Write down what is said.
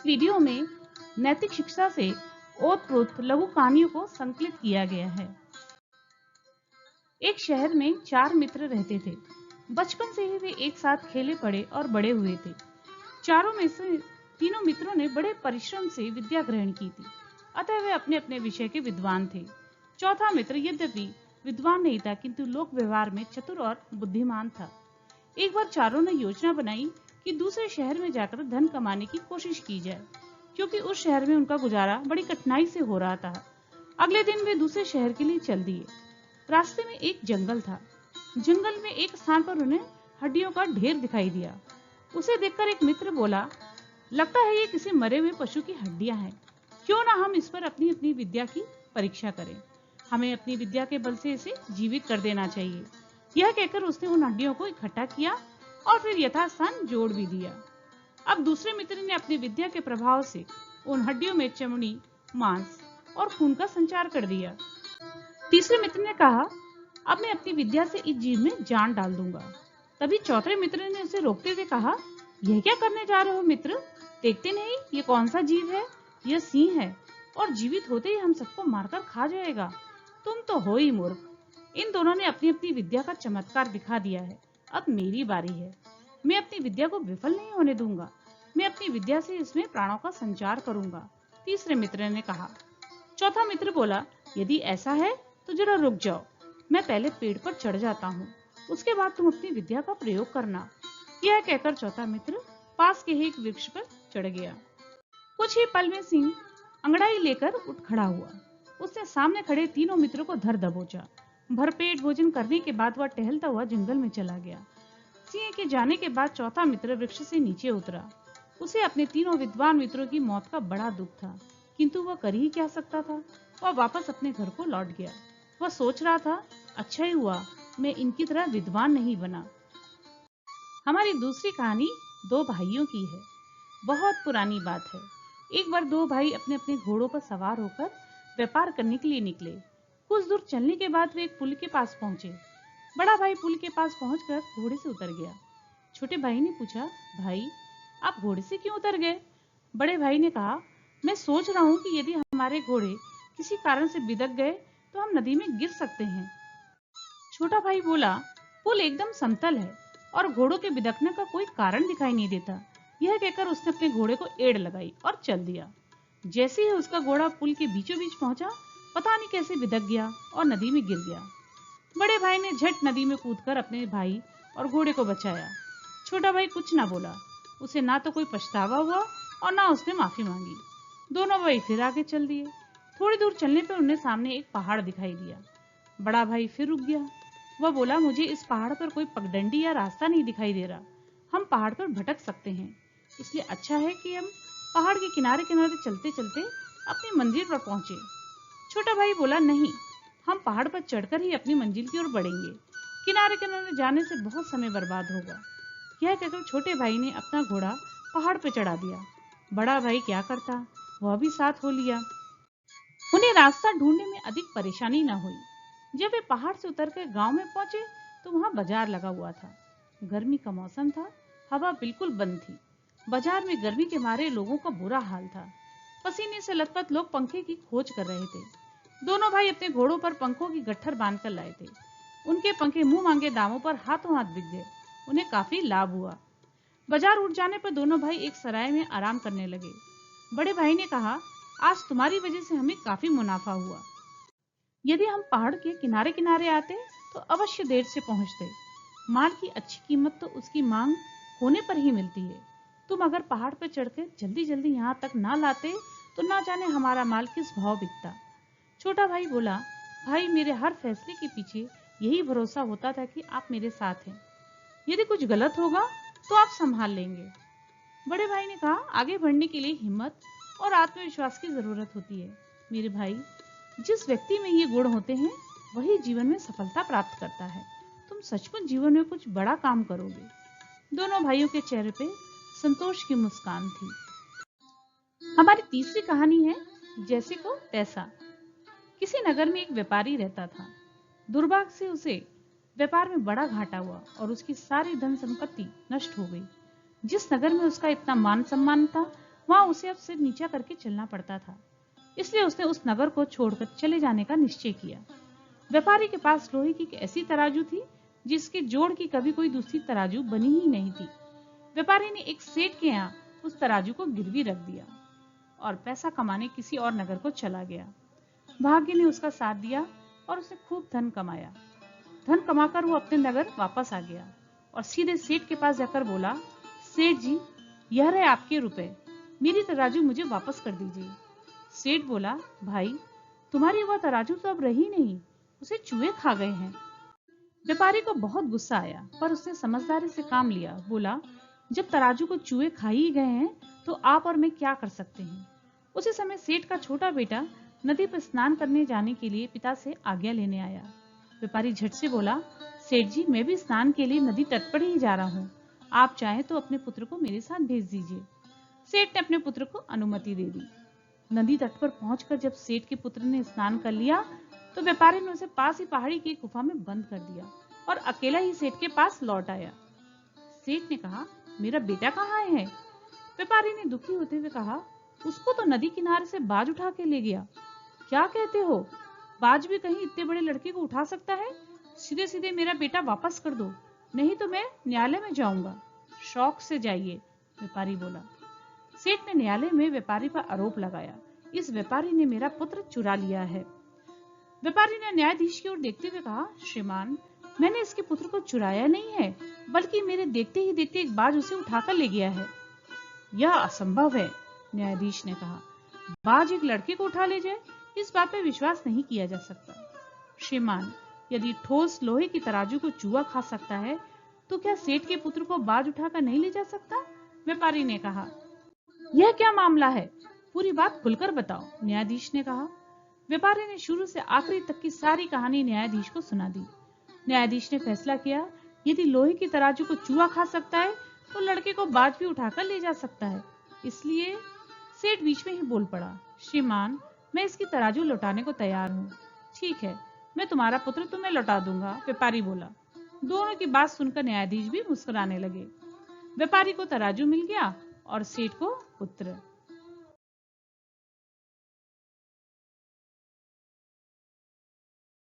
इस वीडियो में नैतिक शिक्षा से ओतप्रोत लघु कहानियों को संकलित किया गया है। एक शहर में 4 मित्र रहते थे। बचपन से ही वे एक साथ खेले पड़े और बड़े हुए थे। चारों में से तीनों मित्रों ने बड़े परिश्रम से विद्या ग्रहण की थी, अतः वे अपने अपने विषय के विद्वान थे। चौथा मित्र यद्यपि विद्वान नहीं था, किंतु लोक व्यवहार में चतुर और बुद्धिमान था। एक बार चारों ने योजना बनाई कि दूसरे शहर में जाकर धन कमाने की कोशिश की जाए, क्योंकि उस शहर में उनका गुजारा बड़ी कठिनाई से हो रहा था। अगले दिन वे दूसरे शहर के लिए चल दिए। रास्ते में एक जंगल था। जंगल में एक स्थान पर उन्हें हड्डियों का ढेर दिखाई दिया। उसे देखकर एक मित्र बोला, लगता है ये किसी मरे हुए पशु की हड्डियां हैं। क्यों ना हम इस पर अपनी अपनी विद्या की परीक्षा करें। हमें अपनी विद्या के बल से इसे जीवित कर देना चाहिए। यह कहकर उसने उन हड्डियों को इकट्ठा किया और फिर यथास्थान जोड़ भी दिया। अब दूसरे मित्र ने अपनी विद्या के प्रभाव से उन हड्डियों में चमड़ी, मांस और खून का संचार कर दिया। तीसरे मित्र ने कहा, अब मैं अपनी विद्या से इस जीव में जान डाल दूंगा। तभी चौथे मित्र ने उसे रोकते हुए कहा, यह क्या करने जा रहे हो मित्र? देखते नहीं ये कौन सा जीव है? यह सिंह है और जीवित होते ही हम सबको मारकर खा जाएगा। तुम तो हो ही मूर्ख। इन दोनों ने अपनी अपनी विद्या का चमत्कार दिखा दिया है। अब मेरी बारी है। मैं अपनी विद्या को विफल नहीं होने दूंगा। मैं अपनी विद्या से इसमें प्राणों का संचार करूंगा, तीसरे मित्र ने कहा। चौथा मित्र बोला, यदि ऐसा है तो जरा रुक जाओ, मैं पहले पेड़ पर चढ़ जाता हूँ, उसके बाद तुम अपनी विद्या का प्रयोग करना। यह कहकर चौथा मित्र पास के ही एक वृक्ष पर चढ़ गया। कुछ ही पल में सिंह अंगड़ाई लेकर उठ खड़ा हुआ। उसने सामने खड़े तीनों मित्रों को धर दबोचा। भरपेट भोजन करने के बाद वह टहलता हुआ जंगल में चला गया। सिंह के जाने के बाद चौथा मित्र वृक्ष से नीचे उतरा। उसे अपने तीनों विद्वान मित्रों की मौत का बड़ा दुख था, किंतु वह कर ही क्या सकता था। वह वापस अपने घर को लौट गया। वह सोच रहा था, अच्छा ही हुआ मैं इनकी तरह विद्वान नहीं बना। हमारी दूसरी कहानी 2 भाइयों की है। बहुत पुरानी बात है। एक बार 2 भाई अपने अपने घोड़ों पर सवार होकर व्यापार करने के लिए निकले। कुछ दूर चलने के बाद वे एक पुल के पास पहुंचे। बड़ा भाई पुल के पास पहुंचकर घोड़े से उतर गया। छोटे भाई ने पूछा, भाई आप घोड़े से क्यों उतर गए? बड़े भाई ने कहा, मैं सोच रहा हूं कि यदि हमारे घोड़े किसी कारण से बिदक गए तो हम नदी में गिर सकते हैं। छोटा भाई बोला, पुल एकदम समतल है और घोड़ों के बिदकने का कोई कारण दिखाई नहीं देता। यह कहकर उसने अपने घोड़े को एड़ लगाई और चल दिया। जैसे ही उसका घोड़ा पुल के बीचों बीच पहुंचा, पता नहीं कैसे बिदक गया और नदी में गिर गया। बड़े भाई ने झट नदी में कूदकर अपने भाई और घोड़े को बचाया। छोटा भाई कुछ ना बोला। उसे ना तो कोई पछतावा हुआ और ना उसने माफी मांगी। दोनों भाई फिर आगे चल दिए। थोड़ी दूर चलने पर उन्हें सामने एक पहाड़ दिखाई दिया। बड़ा भाई फिर रुक गया। वह बोला, मुझे इस पहाड़ पर कोई पगडंडी या रास्ता नहीं दिखाई दे रहा। हम पहाड़ पर भटक सकते हैं, इसलिए अच्छा है कि हम पहाड़ के किनारे किनारे चलते चलते अपनी मंजिल पर पहुंचे। छोटा भाई बोला, नहीं, हम पहाड़ पर चढ़कर ही अपनी मंजिल की ओर बढ़ेंगे। किनारे किनारे जाने से बहुत समय बर्बाद होगा। यह कहकर छोटे भाई ने अपना घोड़ा पहाड़ पर चढ़ा दिया। बड़ा भाई क्या करता, वह भी साथ हो लिया। उन्हें रास्ता ढूंढने में अधिक परेशानी न हुई। जब वे पहाड़ से उतरकर गांव में पहुंचे तो वहां बाजार लगा हुआ था। गर्मी का मौसम था, हवा बिल्कुल बंद थी। बाजार में गर्मी के मारे लोगों का बुरा हाल था। पसीने से लथपथ लोग पंखे की खोज कर रहे थे। दोनों भाई अपने घोड़ों पर पंखों की गट्ठर बांधकर लाए थे। उनके पंखे मुंह मांगे दामों पर हाथों हाथ बिक गए। उन्हें काफी लाभ हुआ। बाजार उठ जाने पर दोनों भाई एक सराय में आराम करने लगे। बड़े भाई ने कहा, आज तुम्हारी वजह से हमें काफी मुनाफा हुआ। यदि हम पहाड़ के किनारे किनारे आते तो अवश्य देर से पहुंचते। माल की अच्छी कीमत तो उसकी मांग होने पर ही मिलती है। तुम अगर पहाड़ पर चढ़कर जल्दी जल्दी यहाँ तक ना लाते तो ना जाने हमारा माल किस भाव बिकता। छोटा भाई बोला, भाई मेरे हर फैसले के पीछे यही भरोसा होता था कि आप मेरे साथ हैं। यदि कुछ गलत होगा तो आप संभाल लेंगे। बड़े भाई ने कहा, आगे बढ़ने के लिए हिम्मत और आत्मविश्वास की जरूरत होती है। मेरे भाई, जिस व्यक्ति में ये गुण होते हैं वही जीवन में सफलता प्राप्त करता है। तुम सचमुच जीवन में कुछ बड़ा काम करोगे। दोनों भाइयों के चेहरे पे संतोष की मुस्कान थी। हमारी तीसरी कहानी है जैसे को तैसा। किसी नगर में एक व्यापारी रहता था। दुर्भाग्य से उसे व्यापार में बड़ा घाटा हुआ और उसकी सारी धन संपत्ति नष्ट हो गई। जिस नगर में उसका इतना मान सम्मान था, वहां उसे अब सिर नीचा करके चलना पड़ता था। इसलिए उसने उस नगर को छोड़कर चले जाने का निश्चय किया। व्यापारी के पास लोहे की एक ऐसी तराजू थी जिसके जोड़ की कभी कोई दूसरी तराजू बनी ही नहीं थी। व्यापारी ने एक सेठ के यहाँ उस तराजू को गिरवी रख दिया और पैसा कमाने किसी और नगर को चला गया। भाग्य ने उसका साथ दिया और उसने खूब धन कमाया। धन कमाकर वो अपने नगर वापस आ गया और सीधे सेठ के पास जाकर बोला, सेठ जी, यह रहे आपके रुपए, मेरी तराजू मुझे वापस कर दीजिए। सेठ बोला, भाई, तुम्हारी वह तराजू तो अब रही नहीं, उसे चूहे खा गए हैं। व्यापारी को बहुत गुस्सा आया, पर उसने समझदारी से काम लिया। बोला, जब तराजू को चूहे खा ही गए हैं तो आप और मैं क्या कर सकते हैं। उसी समय सेठ का छोटा बेटा नदी पर स्नान करने जाने के लिए पिता से आज्ञा लेने आया। व्यापारी झट से बोला, सेठ जी, मैं भी स्नान के लिए नदी तट पर ही जा रहा हूँ, आप चाहें तो अपने पुत्र को मेरे साथ भेज दीजिए। सेठ ने अपने पुत्र को अनुमति दे दी। नदी तट पर पहुंचकर जब सेठ के पुत्र ने स्नान कर लिया तो व्यापारी ने उसे पास ही पहाड़ी की एक गुफा में बंद कर दिया और अकेला ही सेठ के पास लौट आया। सेठ ने कहा, मेरा बेटा कहाँ है। व्यापारी ने दुखी होते हुए कहा, उसको तो नदी किनारे से बाज उठा के ले गया। क्या कहते हो, बाज भी कहीं इतने बड़े लड़के को उठा सकता है। सीधे सीधे मेरा बेटा वापस कर दो, नहीं तो मैं न्यायालय में जाऊंगा। शौक से जाइए, व्यापारी बोला। सेठ ने न्यायालय में व्यापारी पर आरोप लगाया, इस व्यापारी ने मेरा पुत्र चुरा लिया है। व्यापारी ने न्यायाधीश की ओर देखते हुए कहा, श्रीमान, मैंने इसके पुत्र को चुराया नहीं है, बल्कि मेरे देखते ही देखते एक बाज उसे उठाकर ले गया है। यह असंभव है, न्यायाधीश ने कहा। बाज एक लड़के को उठा ले जाए, इस बात पर विश्वास नहीं किया जा सकता। श्रीमान, यदि ठोस लोहे की तराजू को चूहा खा सकता है तो क्या सेठ के पुत्र को बाज उठाकर नहीं ले जा सकता। व्यापारी ने कहा, यह क्या मामला है, पूरी बात खुलकर बताओ, न्यायाधीश ने कहा। व्यापारी ने शुरू से आखिरी तक की सारी कहानी न्यायाधीश को सुना दी। न्यायाधीश ने फैसला किया, यदि लोहे की तराजू को चूहा खा सकता है तो लड़के को बाज भी उठाकर ले जा सकता है। इसलिए सेठ बीच में ही बोल पड़ा, श्रीमान, मैं इसकी तराजू लौटाने को तैयार हूँ। ठीक है, मैं तुम्हारा पुत्र तुम्हें लौटा दूंगा, व्यापारी बोला। दोनों की बात सुनकर न्यायाधीश भी मुस्कुराने लगे। व्यापारी को तराजू मिल गया और सेठ को पुत्र।